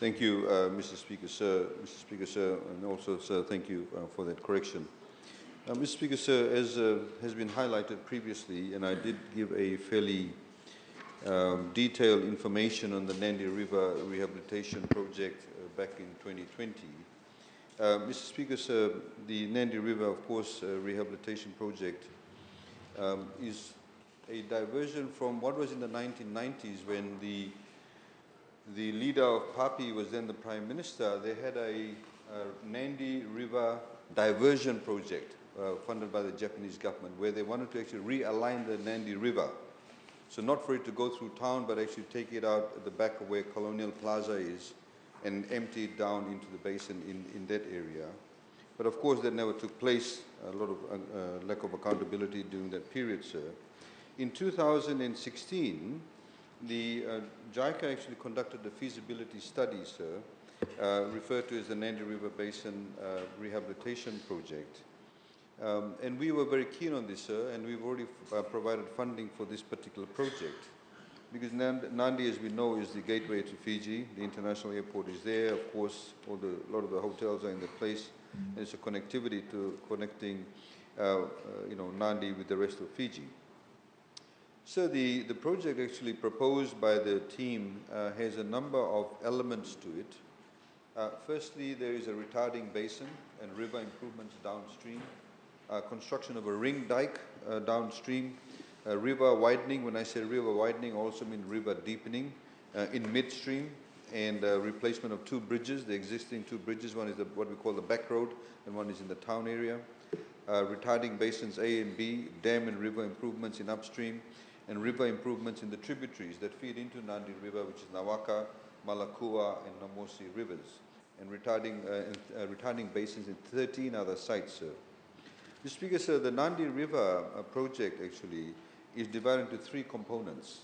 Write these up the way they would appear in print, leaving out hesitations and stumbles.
Thank you, Mr. Speaker, sir. Mr. Speaker, sir, and also, sir, thank you for that correction. Mr. Speaker, sir, as has been highlighted previously, and I did give a fairly detailed information on the Nadi River Rehabilitation Project back in 2020. Mr. Speaker, sir, the Nadi River, of course, Rehabilitation Project is a diversion from what was in the 1990s when the leader of PAPI was then the Prime Minister. They had a Nadi River diversion project funded by the Japanese government where they wanted to actually realign the Nadi River. So not for it to go through town, but actually take it out at the back of where Colonial Plaza is and empty it down into the basin in that area. But of course that never took place, a lot of lack of accountability during that period, sir. In 2016, the JICA actually conducted a feasibility study, sir, referred to as the Nadi River Basin Rehabilitation Project. And we were very keen on this, sir, and we've already provided funding for this particular project. Because Nadi, as we know, is the gateway to Fiji. The international airport is there. Of course, a lot of the hotels are in the place. And it's a connectivity to connecting, Nadi with the rest of Fiji. So the project actually proposed by the team has a number of elements to it. Firstly, there is a retarding basin and river improvements downstream. Construction of a ring dike downstream, river widening. When I say river widening, I also mean river deepening in midstream, and replacement of two bridges, the existing two bridges. One is what we call the back road, and one is in the town area. Retarding basins A and B, dam and river improvements in upstream, and river improvements in the tributaries that feed into Nadi River, which is Nawaka, Malakua, and Namosi rivers, and retarding basins in 13 other sites, sir. Mr. Speaker, sir, the Nadi River project actually is divided into three components.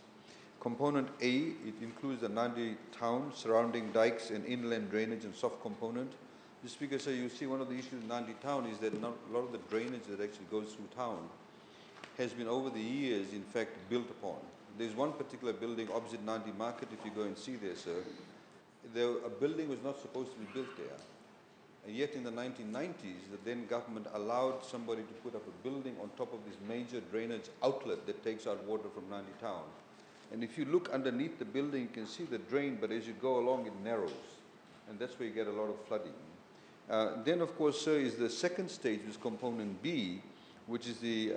Component A, it includes the Nadi town, surrounding dikes and inland drainage and soft component. Mr. Speaker, sir, you see one of the issues in Nadi town is that a lot of the drainage that actually goes through town has been over the years, in fact, built upon. There's one particular building opposite Nadi Market, if you go and see there, sir. A building was not supposed to be built there. And yet in the 1990s, the then government allowed somebody to put up a building on top of this major drainage outlet that takes out water from Nadi town. And if you look underneath the building, you can see the drain, but as you go along, it narrows. And that's where you get a lot of flooding. Then, of course, sir, is the second stage, which is component B, which is the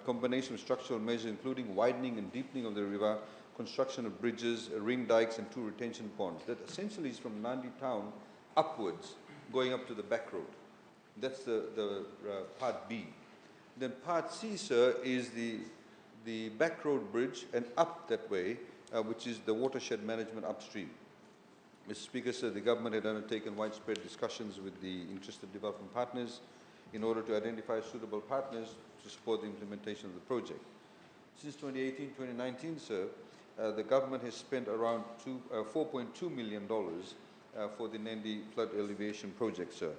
combination of structural measures, including widening and deepening of the river, construction of bridges, ring dikes, and two retention ponds. That essentially is from Nadi town upwards, going up to the back road. That's the part B. Then part C, sir, is the back road bridge and up that way, which is the watershed management upstream. Mr. Speaker, sir, the government had undertaken widespread discussions with the interested development partners in order to identify suitable partners to support the implementation of the project. Since 2018-2019, sir, the government has spent around $4.2 million for the Nadi flood alleviation project, sir.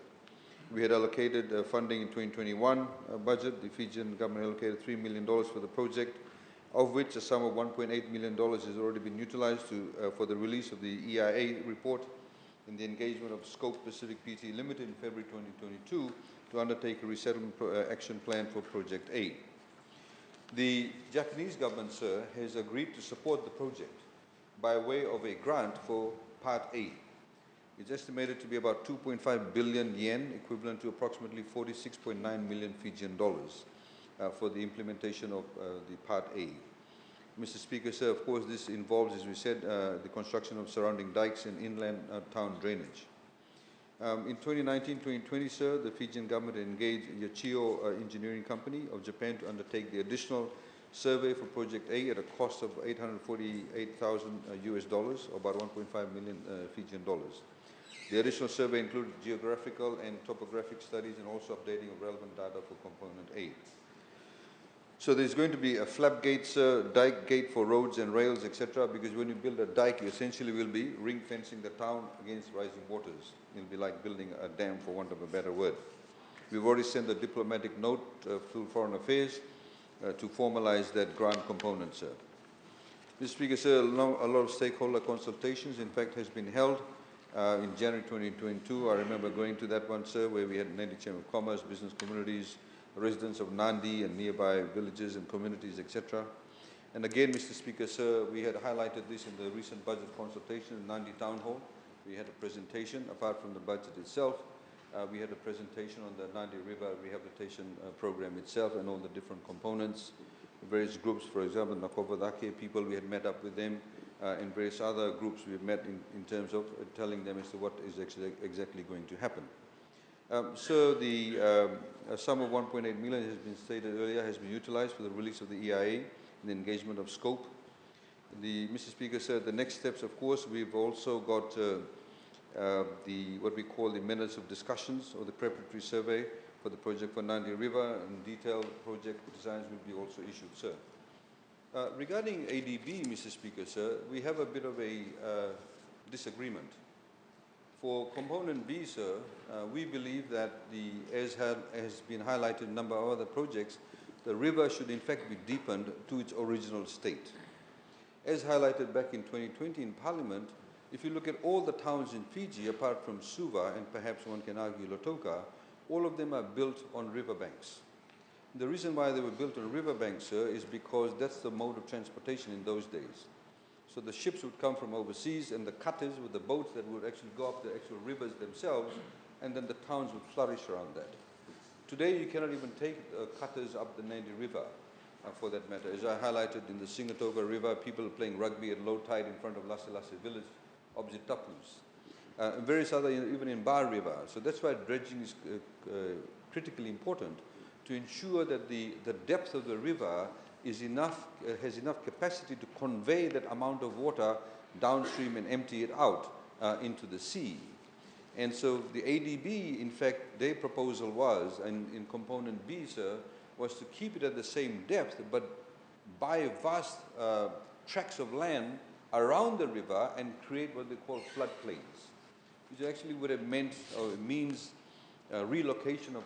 We had allocated funding in 2021 budget. The Fijian government allocated $3 million for the project, of which a sum of $1.8 million has already been utilized for the release of the EIA report and the engagement of Scope Pacific Pte. Limited in February 2022 to undertake a resettlement action plan for Project A. The Japanese government, sir, has agreed to support the project by way of a grant for Part A. It's estimated to be about 2.5 billion yen, equivalent to approximately 46.9 million Fijian dollars for the implementation of the Part A. Mr. Speaker, sir, of course, this involves, as we said, the construction of surrounding dikes and inland town drainage. In 2019-2020, sir, the Fijian government engaged Yachiyo Engineering Company of Japan to undertake the additional survey for Project A at a cost of $848,000 US dollars, or about 1.5 million Fijian dollars. The additional survey included geographical and topographic studies and also updating of relevant data for Component A. So there's going to be a flap gate, sir, dike gate for roads and rails, etc., because when you build a dike, you essentially will be ring fencing the town against rising waters. It'll be like building a dam, for want of a better word. We've already sent a diplomatic note through Foreign Affairs to formalize that grant component, sir. Mr. Speaker, sir, a lot of stakeholder consultations, in fact, has been held in January 2022. I remember going to that one, sir, where we had Nadi Chamber of Commerce, business communities, residents of Nadi and nearby villages and communities, etc. And again, Mr. Speaker, sir, we had highlighted this in the recent budget consultation in Nadi Town Hall. We had a presentation, apart from the budget itself, we had a presentation on the Nadi River Rehabilitation Program itself and all the different components, various groups, for example, Nakovadake people, we had met up with them, and various other groups we have met in terms of telling them as to what is exactly going to happen. So the sum of 1.8 million has been stated earlier, has been utilized for the release of the EIA and the engagement of scope. Mr. Speaker said the next steps, of course, we've also got what we call the minutes of discussions or the preparatory survey for the project for Nadi River, and detailed project designs will be also issued, sir. Regarding ADB, Mr. Speaker, sir, we have a bit of a disagreement. For component B, sir, we believe that as has been highlighted in a number of other projects, the river should in fact be deepened to its original state. As highlighted back in 2020 in Parliament, if you look at all the towns in Fiji, apart from Suva and perhaps one can argue Lautoka, all of them are built on riverbanks. The reason why they were built on riverbanks, sir, is because that's the mode of transportation in those days. So the ships would come from overseas, and the cutters with the boats that would actually go up the actual rivers themselves, and then the towns would flourish around that. Today, you cannot even take cutters up the Nadi River, for that matter. As I highlighted in the Singatoga River, people playing rugby at low tide in front of Lase village, opposite Tapus. And various other, even in Bar River. So that's why dredging is critically important to ensure that the depth of the river is enough, has enough capacity to convey that amount of water downstream and empty it out into the sea. And so the ADB, in fact, their proposal was, and in component B, sir, was to keep it at the same depth, but buy vast tracts of land around the river and create what they call floodplains, which actually would have meant, or means, relocation of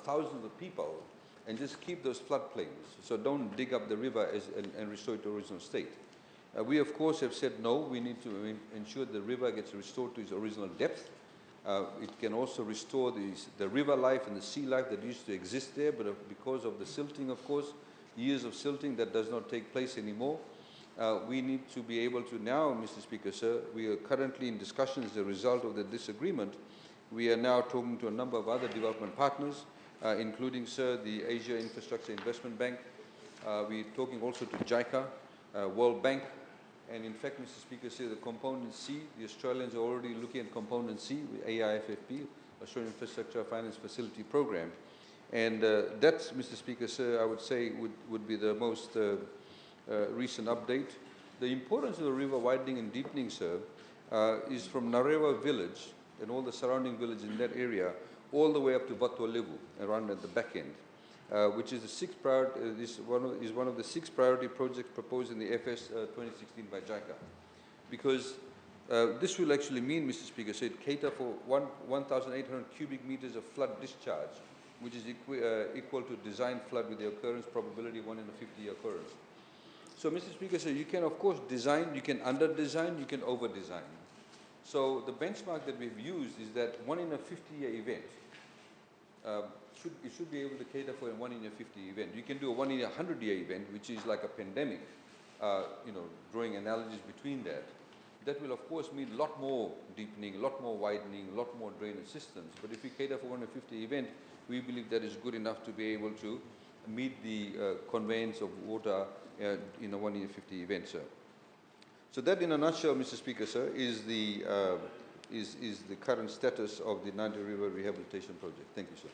thousands of people, and just keep those floodplains. So don't dig up the river and restore it to original state. We, of course, have said no. We need to ensure the river gets restored to its original depth. It can also restore the river life and the sea life that used to exist there, but because of the silting, of course, years of silting, that does not take place anymore. We need to be able to now, Mr. Speaker, sir, we are currently in discussions as a result of the disagreement. We are now talking to a number of other development partners, including, sir, the Asia Infrastructure Investment Bank. We're talking also to JICA, World Bank, and in fact, Mr. Speaker, sir, the component C, the Australians are already looking at component C, the AIFFP, Australian Infrastructure Finance Facility Program. And that, Mr. Speaker, sir, I would say would be the most recent update. The importance of the river widening and deepening, sir, is from Narewa village and all the surrounding villages in that area, all the way up to Vatualevu, around at the back end, which is the sixth priority, is one of the 6 priority projects proposed in the FS 2016 by JICA. Because this will actually mean, Mr. Speaker, so it cater for 1,800 cubic meters of flood discharge, which is equal to design flood with the occurrence probability 1 in a 50-year occurrence. So, Mr. Speaker, so you can, of course, design, you can under-design, you can over-design. So the benchmark that we've used is that 1 in a 50-year event, it should be able to cater for a 1 in a 50 event. You can do a 1 in a 100-year event, which is like a pandemic, drawing analogies between that. That will, of course, mean a lot more deepening, a lot more widening, a lot more drainage systems. But if we cater for 1 in a 50 event, we believe that is good enough to be able to meet the conveyance of water in a 1 in a 50 event, sir. So that, in a nutshell, Mr. Speaker, sir, is the current status of the Nadi River Rehabilitation Project. Thank you, sir.